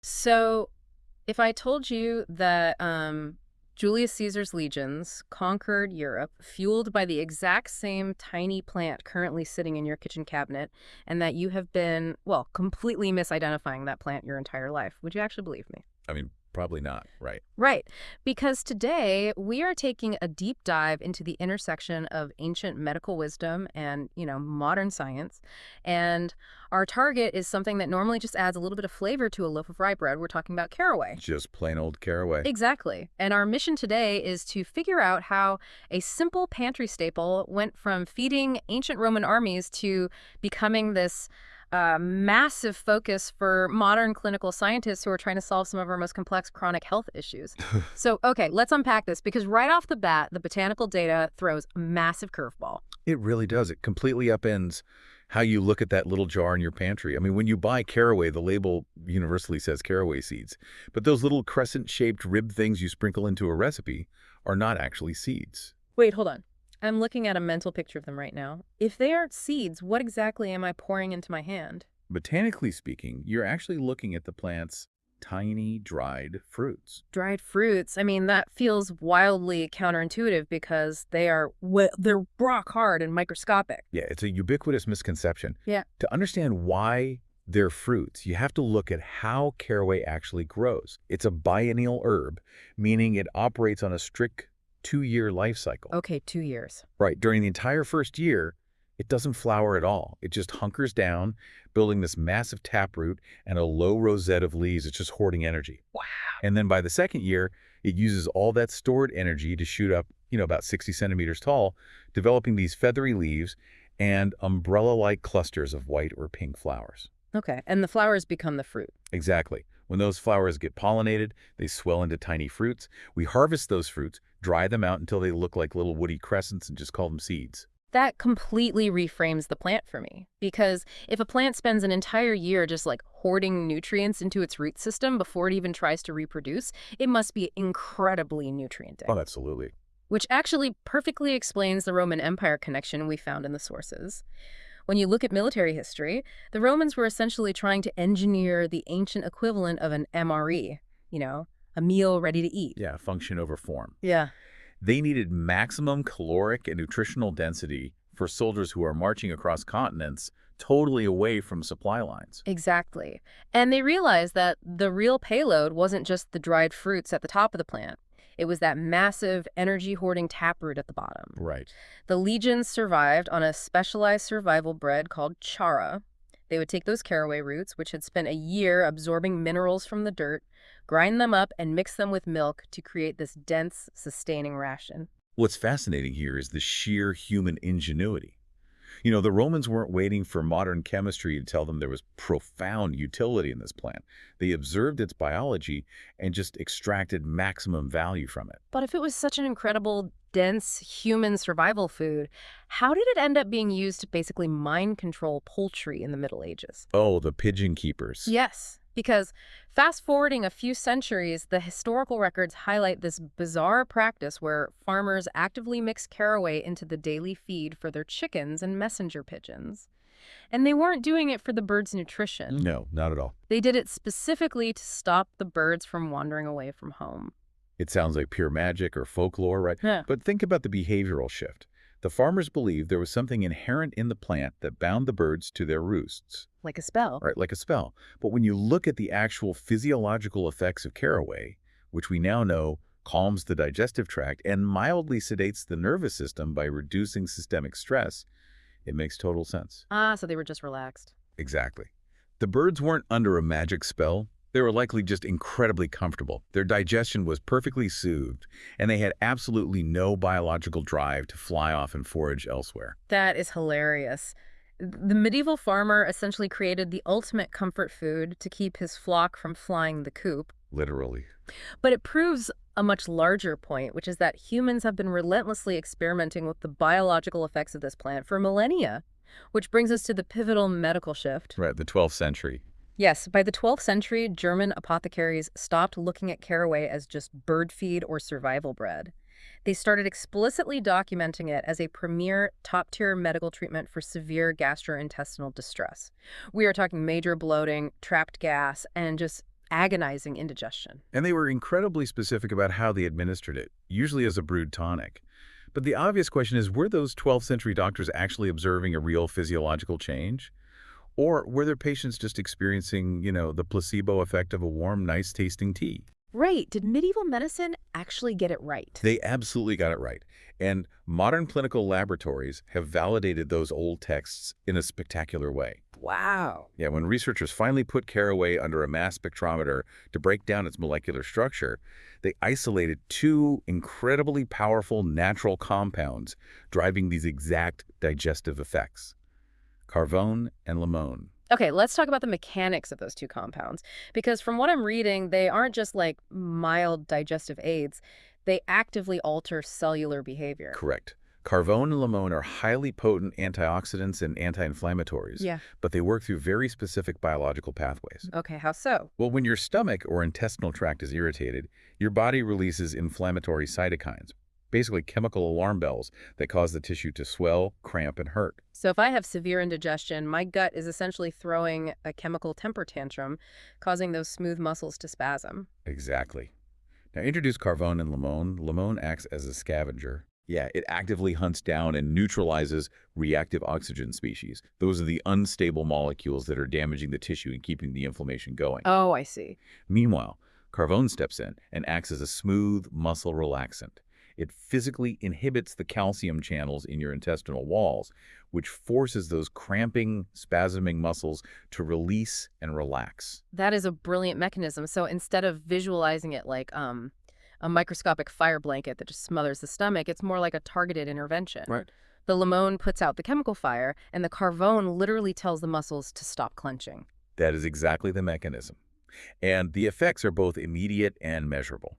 So, if I told you that Julius Caesar's legions conquered Europe, fueled by the exact same tiny plant currently sitting in your kitchen cabinet, and that you have been, well, completely misidentifying that plant your entire life, would you actually believe me? I mean, probably not, right? Right, because today we are taking a deep dive into the intersection of ancient medical wisdom and, modern science. And our target is something that normally just adds a little bit of flavor to a loaf of rye bread. We're talking about caraway. Just plain old caraway. Exactly. And our mission today is to figure out how a simple pantry staple went from feeding ancient Roman armies to becoming this massive focus for modern clinical scientists who are trying to solve some of our most complex chronic health issues. So, okay, let's unpack this because right off the bat, the botanical data throws a massive curveball. It really does. It completely upends how you look at that little jar in your pantry. I mean, when you buy caraway, the label universally says caraway seeds. But those little crescent-shaped rib things you sprinkle into a recipe are not actually seeds. Wait, hold on. I'm looking at a mental picture of them right now. If they aren't seeds, what exactly am I pouring into my hand? Botanically speaking, you're actually looking at the plant's tiny, dried fruits. Dried fruits. I mean, that feels wildly counterintuitive because they're rock hard and microscopic. Yeah, it's a ubiquitous misconception. Yeah. To understand why they're fruits, you have to look at how caraway actually grows. It's a biennial herb, meaning it operates on a strict 2-year life cycle. Okay, 2 years. Right. During the entire first year, it doesn't flower at all. It just hunkers down, building this massive taproot and a low rosette of leaves. It's just hoarding energy. Wow. And then by the second year, it uses all that stored energy to shoot up, about 60 centimeters tall, developing these feathery leaves and umbrella-like clusters of white or pink flowers. Okay, and the flowers become the fruit. Exactly. When those flowers get pollinated, they swell into tiny fruits. We harvest those fruits, dry them out until they look like little woody crescents, and just call them seeds. That completely reframes the plant for me. Because if a plant spends an entire year just like hoarding nutrients into its root system before it even tries to reproduce, it must be incredibly nutrient dense. Oh, absolutely. Which actually perfectly explains the Roman Empire connection we found in the sources. When you look at military history, the Romans were essentially trying to engineer the ancient equivalent of an MRE, a meal ready to eat. Yeah, function over form. Yeah. They needed maximum caloric and nutritional density for soldiers who are marching across continents totally away from supply lines. Exactly. And they realized that the real payload wasn't just the dried fruits at the top of the plant. It was that massive energy-hoarding taproot at the bottom. Right. The legions survived on a specialized survival bread called chara. They would take those caraway roots, which had spent a year absorbing minerals from the dirt, grind them up, and mix them with milk to create this dense, sustaining ration. What's fascinating here is the sheer human ingenuity. The Romans weren't waiting for modern chemistry to tell them there was profound utility in this plant. They observed its biology and just extracted maximum value from it. But if it was such an incredible, dense human survival food, how did it end up being used to basically mind control poultry in the Middle Ages? Oh, the pigeon keepers. Yes, because fast forwarding a few centuries, the historical records highlight this bizarre practice where farmers actively mix caraway into the daily feed for their chickens and messenger pigeons. And they weren't doing it for the birds' nutrition. No, not at all. They did it specifically to stop the birds from wandering away from home. It sounds like pure magic or folklore, right? Yeah. But think about the behavioral shift. The farmers believed there was something inherent in the plant that bound the birds to their roosts. Like a spell. Right, like a spell. But when you look at the actual physiological effects of caraway, which we now know calms the digestive tract and mildly sedates the nervous system by reducing systemic stress, it makes total sense. So they were just relaxed. Exactly. The birds weren't under a magic spell. They were likely just incredibly comfortable. Their digestion was perfectly soothed, and they had absolutely no biological drive to fly off and forage elsewhere. That is hilarious. The medieval farmer essentially created the ultimate comfort food to keep his flock from flying the coop. Literally. But it proves a much larger point, which is that humans have been relentlessly experimenting with the biological effects of this plant for millennia, which brings us to the pivotal medical shift. Right, the 12th century. Yes, by the 12th century, German apothecaries stopped looking at caraway as just bird feed or survival bread. They started explicitly documenting it as a premier, top-tier medical treatment for severe gastrointestinal distress. We are talking major bloating, trapped gas, and just agonizing indigestion. And they were incredibly specific about how they administered it, usually as a brewed tonic. But the obvious question is, were those 12th century doctors actually observing a real physiological change? Or were their patients just experiencing, the placebo effect of a warm, nice-tasting tea? Right. Did medieval medicine actually get it right? They absolutely got it right. And modern clinical laboratories have validated those old texts in a spectacular way. Wow. Yeah, when researchers finally put caraway under a mass spectrometer to break down its molecular structure, they isolated two incredibly powerful natural compounds driving these exact digestive effects: carvone and limone. Okay, let's talk about the mechanics of those two compounds. Because from what I'm reading, they aren't just like mild digestive aids. They actively alter cellular behavior. Correct. Carvone and limone are highly potent antioxidants and anti-inflammatories, Yeah. but they work through very specific biological pathways. Okay, how so? Well, when your stomach or intestinal tract is irritated, your body releases inflammatory cytokines, basically chemical alarm bells that cause the tissue to swell, cramp, and hurt. So if I have severe indigestion, my gut is essentially throwing a chemical temper tantrum, causing those smooth muscles to spasm. Exactly. Now introduce carvone and limone. Limone acts as a scavenger. Yeah, it actively hunts down and neutralizes reactive oxygen species. Those are the unstable molecules that are damaging the tissue and keeping the inflammation going. Oh, I see. Meanwhile, carvone steps in and acts as a smooth muscle relaxant. It physically inhibits the calcium channels in your intestinal walls, which forces those cramping, spasming muscles to release and relax. That is a brilliant mechanism. So instead of visualizing it like a microscopic fire blanket that just smothers the stomach, it's more like a targeted intervention. Right. The limone puts out the chemical fire, and the carvone literally tells the muscles to stop clenching. That is exactly the mechanism. And the effects are both immediate and measurable.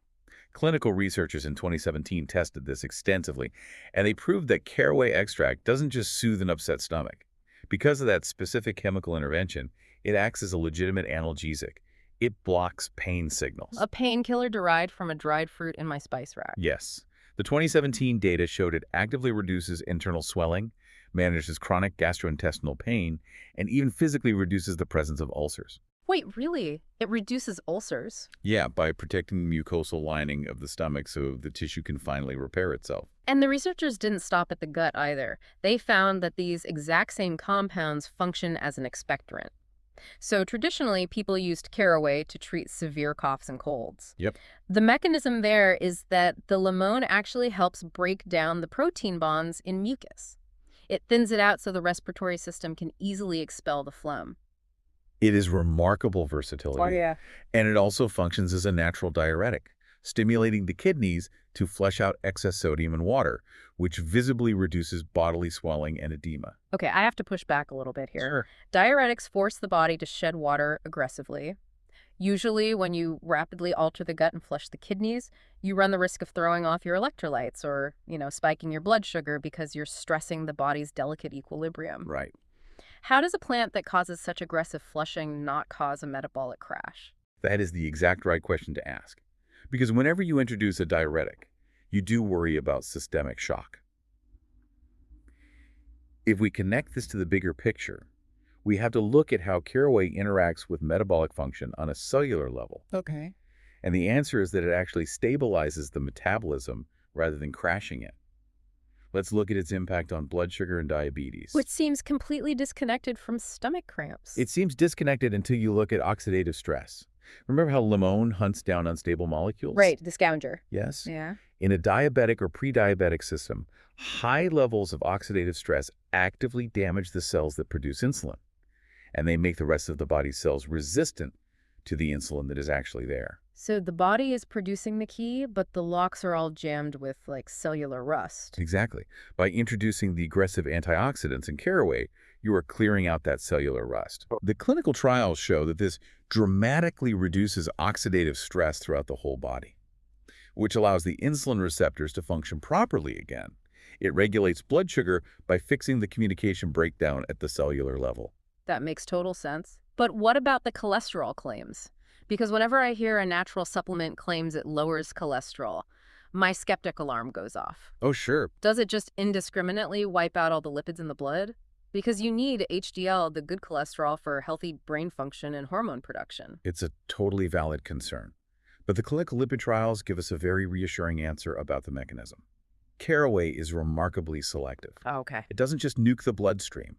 Clinical researchers in 2017 tested this extensively, and they proved that caraway extract doesn't just soothe an upset stomach. Because of that specific chemical intervention, it acts as a legitimate analgesic. It blocks pain signals. A painkiller derived from a dried fruit in my spice rack. Yes. The 2017 data showed it actively reduces internal swelling, manages chronic gastrointestinal pain, and even physically reduces the presence of ulcers. Wait, really? It reduces ulcers? Yeah, by protecting the mucosal lining of the stomach so the tissue can finally repair itself. And the researchers didn't stop at the gut either. They found that these exact same compounds function as an expectorant. So traditionally, people used caraway to treat severe coughs and colds. Yep. The mechanism there is that the limone actually helps break down the protein bonds in mucus. It thins it out so the respiratory system can easily expel the phlegm. It is remarkable versatility. Oh, yeah. And it also functions as a natural diuretic, stimulating the kidneys to flush out excess sodium and water, which visibly reduces bodily swelling and edema. Okay, I have to push back a little bit here. Sure. Diuretics force the body to shed water aggressively. Usually, when you rapidly alter the gut and flush the kidneys, you run the risk of throwing off your electrolytes or, spiking your blood sugar because you're stressing the body's delicate equilibrium. Right. How does a plant that causes such aggressive flushing not cause a metabolic crash? That is the exact right question to ask. Because whenever you introduce a diuretic, you do worry about systemic shock. If we connect this to the bigger picture, we have to look at how caraway interacts with metabolic function on a cellular level. Okay. And the answer is that it actually stabilizes the metabolism rather than crashing it. Let's look at its impact on blood sugar and diabetes. Which seems completely disconnected from stomach cramps. It seems disconnected until you look at oxidative stress. Remember how limone hunts down unstable molecules? Right, the scavenger. Yes. Yeah. In a diabetic or pre-diabetic system, high levels of oxidative stress actively damage the cells that produce insulin, and they make the rest of the body's cells resistant to the insulin that is actually there. So the body is producing the key, but the locks are all jammed with, cellular rust. Exactly. By introducing the aggressive antioxidants in caraway, you are clearing out that cellular rust. The clinical trials show that this dramatically reduces oxidative stress throughout the whole body, which allows the insulin receptors to function properly again. It regulates blood sugar by fixing the communication breakdown at the cellular level. That makes total sense. But what about the cholesterol claims? Because whenever I hear a natural supplement claims it lowers cholesterol, my skeptic alarm goes off. Oh, sure. Does it just indiscriminately wipe out all the lipids in the blood? because you need HDL, the good cholesterol, for healthy brain function and hormone production. It's a totally valid concern. But the clinical lipid trials give us a very reassuring answer about the mechanism. Caraway is remarkably selective. Oh, okay. It doesn't just nuke the bloodstream.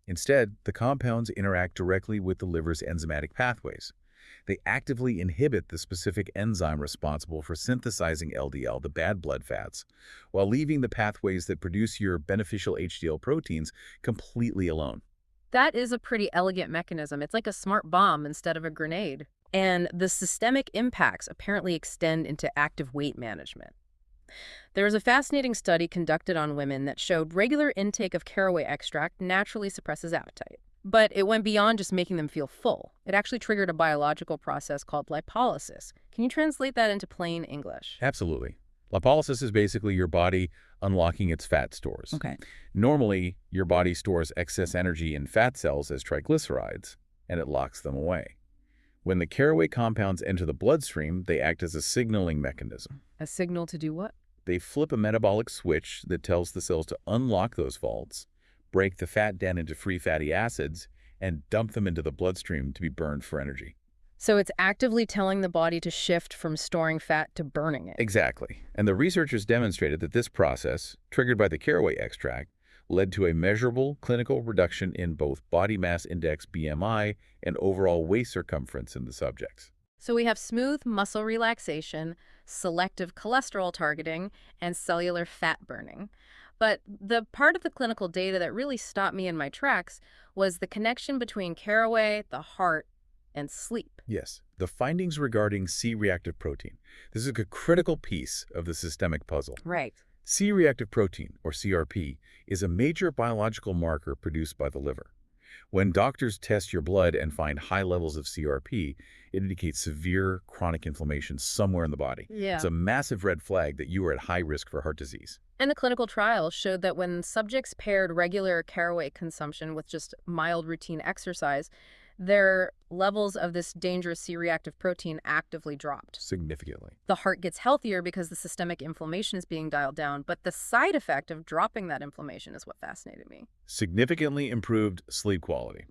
Instead, the compounds interact directly with the liver's enzymatic pathways. They actively inhibit the specific enzyme responsible for synthesizing LDL, the bad blood fats, while leaving the pathways that produce your beneficial HDL proteins completely alone. That is a pretty elegant mechanism. It's like a smart bomb instead of a grenade. And the systemic impacts apparently extend into active weight management. There was a fascinating study conducted on women that showed regular intake of caraway extract naturally suppresses appetite. But it went beyond just making them feel full. It actually triggered a biological process called lipolysis. Can you translate that into plain English? Absolutely. Lipolysis is basically your body unlocking its fat stores. Okay. Normally, your body stores excess energy in fat cells as triglycerides, and it locks them away. When the caraway compounds enter the bloodstream, they act as a signaling mechanism. A signal to do what? They flip a metabolic switch that tells the cells to unlock those vaults, break the fat down into free fatty acids, and dump them into the bloodstream to be burned for energy. So it's actively telling the body to shift from storing fat to burning it. Exactly. And the researchers demonstrated that this process, triggered by the caraway extract, led to a measurable clinical reduction in both body mass index BMI and overall waist circumference in the subjects. So we have smooth muscle relaxation, selective cholesterol targeting, and cellular fat burning. But the part of the clinical data that really stopped me in my tracks was the connection between caraway, the heart, and sleep. Yes, the findings regarding C-reactive protein. This is a critical piece of the systemic puzzle. Right. C-reactive protein, or CRP, is a major biological marker produced by the liver. When doctors test your blood and find high levels of CRP, it indicates severe chronic inflammation somewhere in the body. Yeah. It's a massive red flag that you are at high risk for heart disease. And the clinical trials showed that when subjects paired regular caraway consumption with just mild routine exercise, their levels of this dangerous C-reactive protein actively dropped. Significantly. The heart gets healthier because the systemic inflammation is being dialed down, but the side effect of dropping that inflammation is what fascinated me. Significantly improved sleep quality,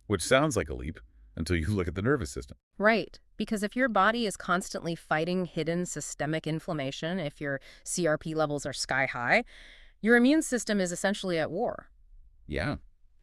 which sounds like a leap until you look at the nervous system. Right, because if your body is constantly fighting hidden systemic inflammation, if your CRP levels are sky high, your immune system is essentially at war. Yeah.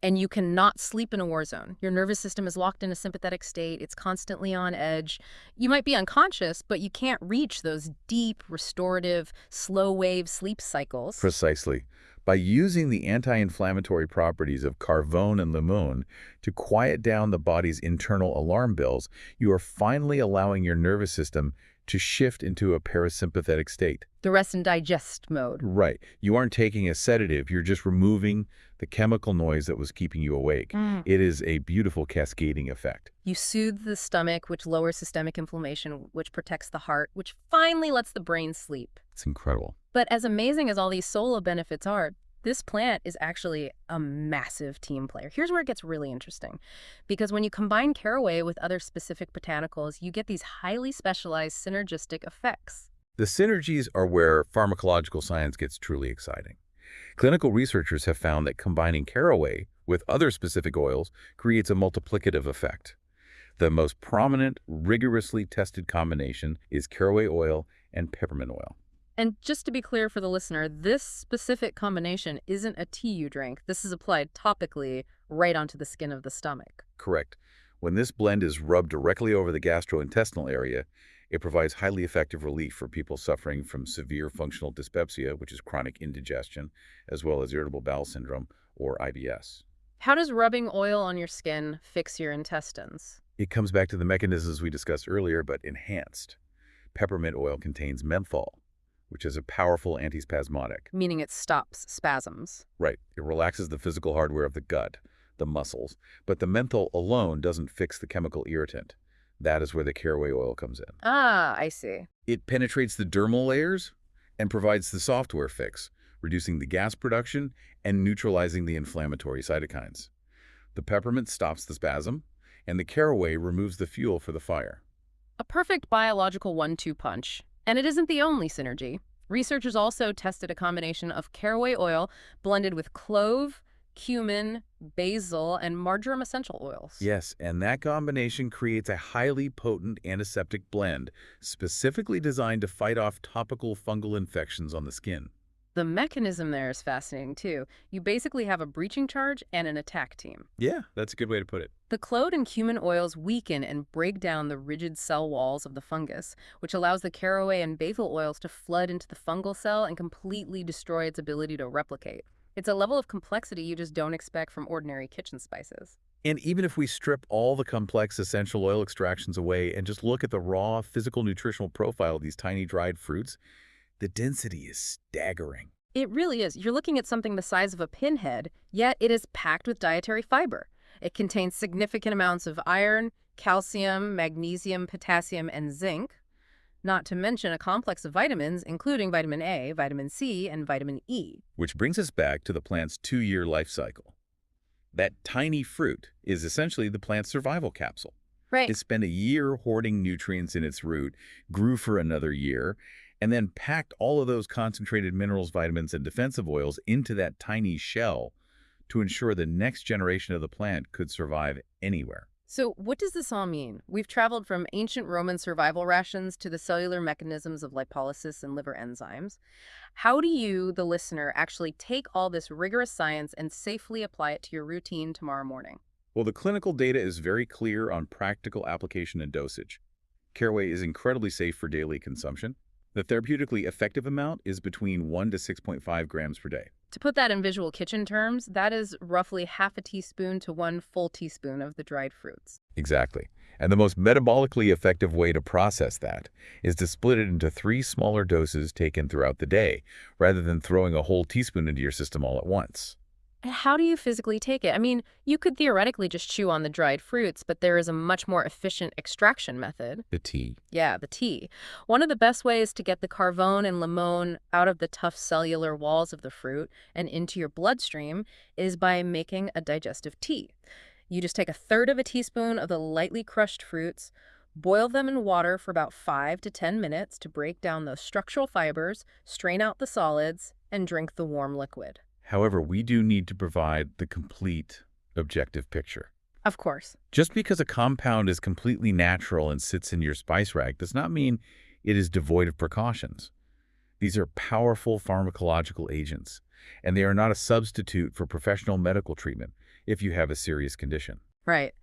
And you cannot sleep in a war zone. Your nervous system is locked in a sympathetic state. It's constantly on edge. You might be unconscious, but you can't reach those deep, restorative, slow-wave sleep cycles. Precisely. By using the anti-inflammatory properties of carvone and limon to quiet down the body's internal alarm bells, you are finally allowing your nervous system to shift into a parasympathetic state. The rest and digest mode. Right. You aren't taking a sedative, you're just removing the chemical noise that was keeping you awake. It is a beautiful cascading effect. You soothe the stomach, which lowers systemic inflammation, which protects the heart, which finally lets the brain sleep. It's incredible. But as amazing as all these solo benefits are, this plant is actually a massive team player. Here's where it gets really interesting. Because when you combine caraway with other specific botanicals, you get these highly specialized synergistic effects. The synergies are where pharmacological science gets truly exciting. Clinical researchers have found that combining caraway with other specific oils creates a multiplicative effect. The most prominent, rigorously tested combination is caraway oil and peppermint oil. And just to be clear for the listener, this specific combination isn't a tea you drink. This is applied topically right onto the skin of the stomach. Correct. When this blend is rubbed directly over the gastrointestinal area, it provides highly effective relief for people suffering from severe functional dyspepsia, which is chronic indigestion, as well as irritable bowel syndrome, or IBS. How does rubbing oil on your skin fix your intestines? It comes back to the mechanisms we discussed earlier, but enhanced. Peppermint oil contains menthol, which is a powerful antispasmodic. Meaning it stops spasms. Right. It relaxes the physical hardware of the gut, the muscles, but the menthol alone doesn't fix the chemical irritant. That is where the caraway oil comes in. Ah, I see. It penetrates the dermal layers and provides the software fix, reducing the gas production and neutralizing the inflammatory cytokines. The peppermint stops the spasm, and the caraway removes the fuel for the fire. A perfect biological 1-2 punch. And it isn't the only synergy. Researchers also tested a combination of caraway oil blended with clove, cumin, basil, and marjoram essential oils. Yes, and that combination creates a highly potent antiseptic blend specifically designed to fight off topical fungal infections on the skin. The mechanism there is fascinating too. You basically have a breaching charge and an attack team. Yeah, that's a good way to put it. The clove and cumin oils weaken and break down the rigid cell walls of the fungus, which allows the caraway and basil oils to flood into the fungal cell and completely destroy its ability to replicate. It's a level of complexity you just don't expect from ordinary kitchen spices. And even if we strip all the complex essential oil extractions away and just look at the raw physical nutritional profile of these tiny dried fruits, the density is staggering. It really is. You're looking at something the size of a pinhead, yet it is packed with dietary fiber. It contains significant amounts of iron, calcium, magnesium, potassium, and zinc, not to mention a complex of vitamins, including vitamin A, vitamin C, and vitamin E. Which brings us back to the plant's 2-year life cycle. That tiny fruit is essentially the plant's survival capsule. Right. It spent a year hoarding nutrients in its root, grew for another year, and then packed all of those concentrated minerals, vitamins, and defensive oils into that tiny shell to ensure the next generation of the plant could survive anywhere. So what does this all mean? We've traveled from ancient Roman survival rations to the cellular mechanisms of lipolysis and liver enzymes. How do you, the listener, actually take all this rigorous science and safely apply it to your routine tomorrow morning? Well, the clinical data is very clear on practical application and dosage. Caraway is incredibly safe for daily consumption. The therapeutically effective amount is between 1 to 6.5 grams per day. To put that in visual kitchen terms, that is roughly half a teaspoon to 1 full teaspoon of the dried fruits. Exactly. And the most metabolically effective way to process that is to split it into 3 smaller doses taken throughout the day, rather than throwing a whole teaspoon into your system all at once. And how do you physically take it? I mean, you could theoretically just chew on the dried fruits, but there is a much more efficient extraction method. The tea. Yeah, the tea. One of the best ways to get the carvone and limon out of the tough cellular walls of the fruit and into your bloodstream is by making a digestive tea. You just take 1/3 of a teaspoon of the lightly crushed fruits, boil them in water for about 5 to 10 minutes to break down those structural fibers, strain out the solids, and drink the warm liquid. However, we do need to provide the complete objective picture. Of course. Just because a compound is completely natural and sits in your spice rack does not mean it is devoid of precautions. These are powerful pharmacological agents, and they are not a substitute for professional medical treatment if you have a serious condition. Right.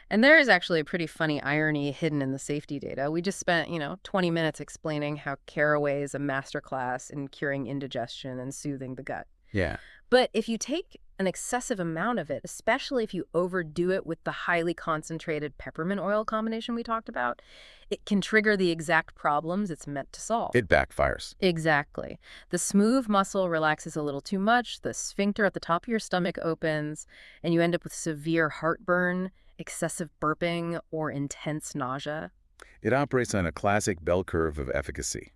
And there is actually a pretty funny irony hidden in the safety data. We just spent, 20 minutes explaining how caraway is a masterclass in curing indigestion and soothing the gut. Yeah. But if you take an excessive amount of it, especially if you overdo it with the highly concentrated peppermint oil combination we talked about, it can trigger the exact problems it's meant to solve. It backfires. Exactly. The smooth muscle relaxes a little too much, the sphincter at the top of your stomach opens, and you end up with severe heartburn, excessive burping, or intense nausea. It operates on a classic bell curve of efficacy.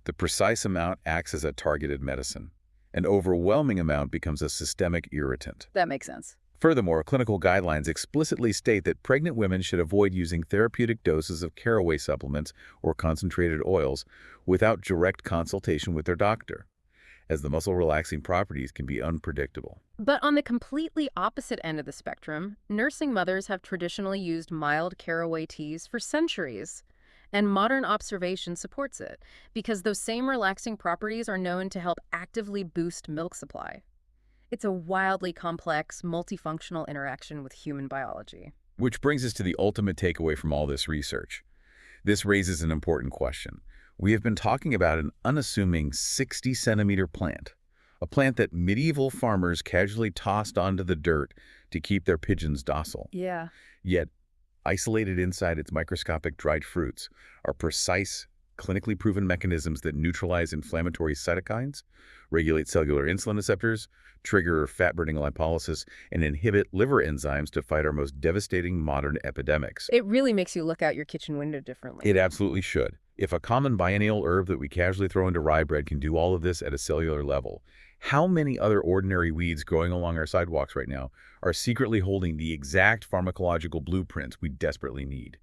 The precise amount acts as a targeted medicine. An overwhelming amount becomes a systemic irritant. That makes sense. Furthermore, clinical guidelines explicitly state that pregnant women should avoid using therapeutic doses of caraway supplements or concentrated oils without direct consultation with their doctor, as the muscle-relaxing properties can be unpredictable. But on the completely opposite end of the spectrum, nursing mothers have traditionally used mild caraway teas for centuries. And modern observation supports it, because those same relaxing properties are known to help actively boost milk supply. It's a wildly complex, multifunctional interaction with human biology. Which brings us to the ultimate takeaway from all this research. This raises an important question. We have been talking about an unassuming 60-centimeter plant, a plant that medieval farmers casually tossed onto the dirt to keep their pigeons docile. Yeah. Yet, isolated inside its microscopic dried fruits are precise, clinically proven mechanisms that neutralize inflammatory cytokines, regulate cellular insulin receptors, trigger fat-burning lipolysis, and inhibit liver enzymes to fight our most devastating modern epidemics. It really makes you look out your kitchen window differently. It absolutely should. If a common biennial herb that we casually throw into rye bread can do all of this at a cellular level, how many other ordinary weeds growing along our sidewalks right now are secretly holding the exact pharmacological blueprints we desperately need?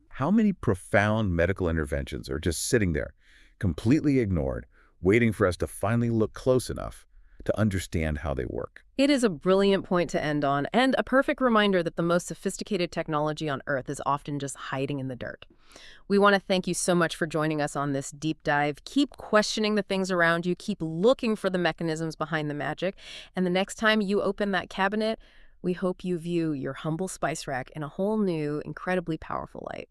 How many profound medical interventions are just sitting there, completely ignored, waiting for us to finally look close enough to understand how they work. It is a brilliant point to end on, and a perfect reminder that the most sophisticated technology on Earth is often just hiding in the dirt. We want to thank you so much for joining us on this deep dive. Keep questioning the things around you, keep looking for the mechanisms behind the magic, and the next time you open that cabinet, we hope you view your humble spice rack in a whole new, incredibly powerful light.